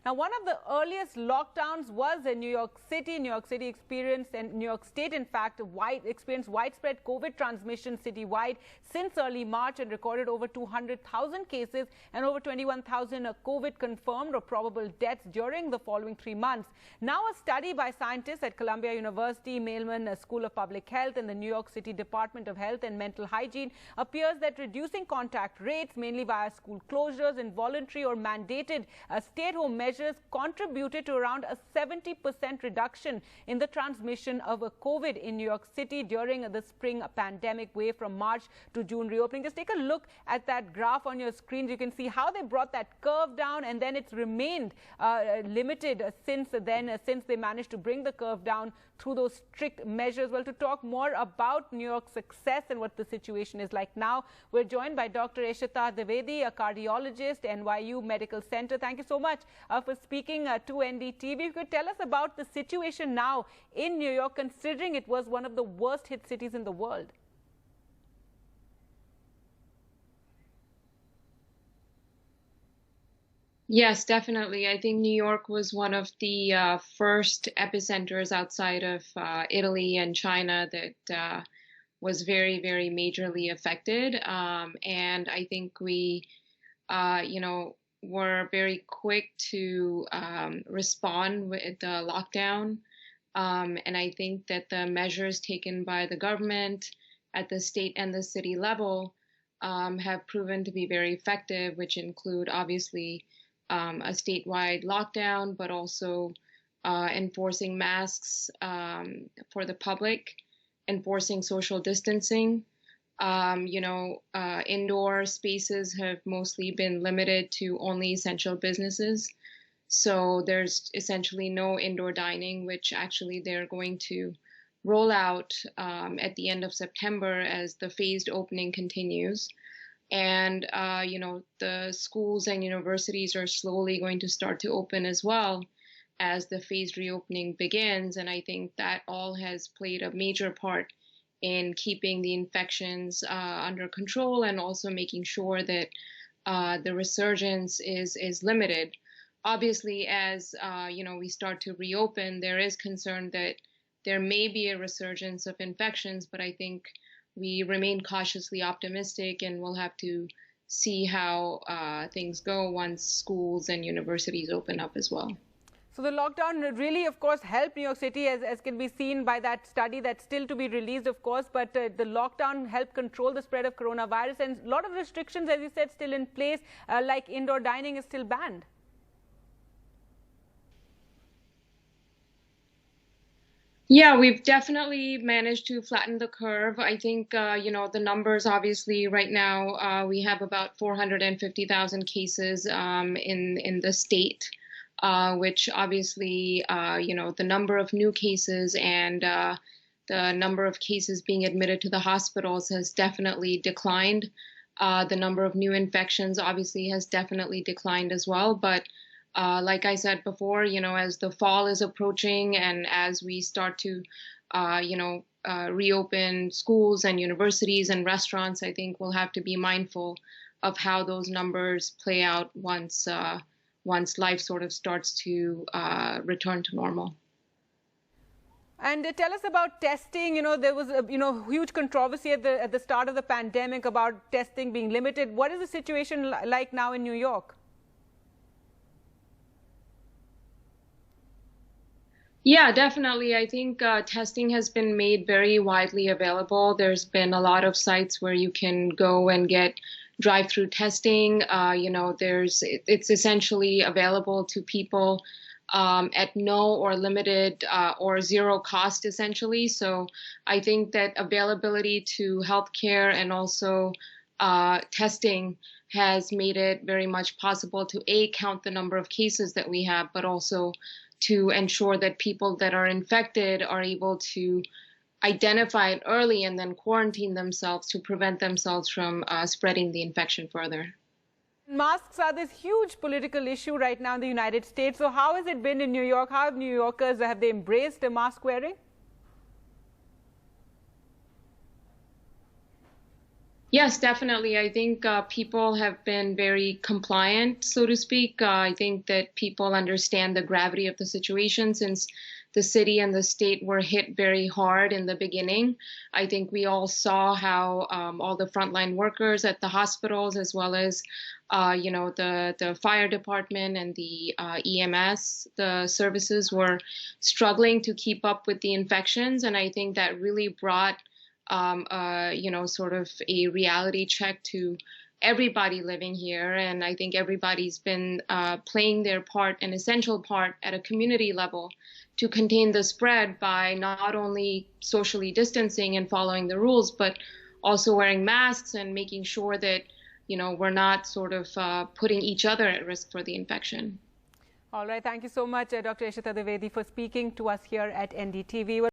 Now, one of the earliest lockdowns was in New York City. New York City experienced, and New York State, in fact, experienced widespread COVID transmission citywide since early March and recorded over 200,000 cases and over 21,000 COVID confirmed or probable deaths during the following 3 months. Now, a study by scientists at Columbia University, Mailman School of Public Health, and the New York City Department of Health and Mental Hygiene appears that reducing contact rates, mainly via school closures and voluntary or mandated stay-at-home measures, contributed to around a 70% reduction in the transmission of COVID in New York City during the spring pandemic wave from March to June reopening. Just take a look at that graph on your screens. You can see how they brought that curve down, and then it's remained limited since then, since they managed to bring the curve down through those strict measures. Well, to talk more about New York's success and what the situation is like now, we're joined by Dr. Ishita Dwivedi, a cardiologist, NYU Medical Center. Thank you so much for speaking to NDTV. You could tell us about the situation now in New York, considering it was one of the worst hit cities in the world. Yes, definitely. I think New York was one of the first epicenters outside of Italy and China that was very, very majorly affected. And I think we, were very quick to respond with the lockdown. And I think that the measures taken by the government at the state and the city level have proven to be very effective, which include obviously a statewide lockdown, but also enforcing masks for the public, enforcing social distancing. Indoor spaces have mostly been limited to only essential businesses. So there's essentially no indoor dining, which actually they're going to roll out at the end of September as the phased opening continues. And, the schools and universities are slowly going to start to open as well as the phased reopening begins. And I think that all has played a major part in keeping the infections under control and also making sure that the resurgence is limited. Obviously, as, we start to reopen, there is concern that there may be a resurgence of infections, but I think we remain cautiously optimistic, and we'll have to see how things go once schools and universities open up as well. So the lockdown really, of course, helped New York City, as can be seen by that study that's still to be released, of course. But the lockdown helped control the spread of coronavirus, and a lot of restrictions, as you said, still in place, like indoor dining is still banned. Yeah, we've definitely managed to flatten the curve. I think, the numbers obviously right now, we have about 450,000 cases in the state, which obviously, the number of new cases and the number of cases being admitted to the hospitals has definitely declined. The number of new infections obviously has definitely declined as well. But like I said before, as the fall is approaching and as we start to, reopen schools and universities and restaurants, I think we'll have to be mindful of how those numbers play out once life sort of starts to return to normal. And tell us about testing. There was a huge controversy at the start of the pandemic about testing being limited. What is the situation like now in New York? Yeah, definitely. I think testing has been made very widely available. There's been a lot of sites where you can go and get drive-through testing. It's essentially available to people at no or limited or zero cost, essentially. So I think that availability to healthcare and also testing has made it very much possible to count the number of cases that we have, but also to ensure that people that are infected are able to identify it early and then quarantine themselves to prevent themselves from spreading the infection further. Masks are this huge political issue right now in the United States. So how has it been in New York? How have New Yorkers, have they embraced the mask wearing? Yes, definitely. I think people have been very compliant, so to speak. I think that people understand the gravity of the situation since the city and the state were hit very hard in the beginning. I think we all saw how all the frontline workers at the hospitals, as well as the fire department and the EMS, the services were struggling to keep up with the infections, and I think that really brought sort of a reality check to everybody living here. And I think everybody's been playing their part, an essential part at a community level to contain the spread by not only socially distancing and following the rules, but also wearing masks and making sure that, we're not sort of putting each other at risk for the infection. All right. Thank you so much, Dr. Ishita Dwivedi, for speaking to us here at NDTV.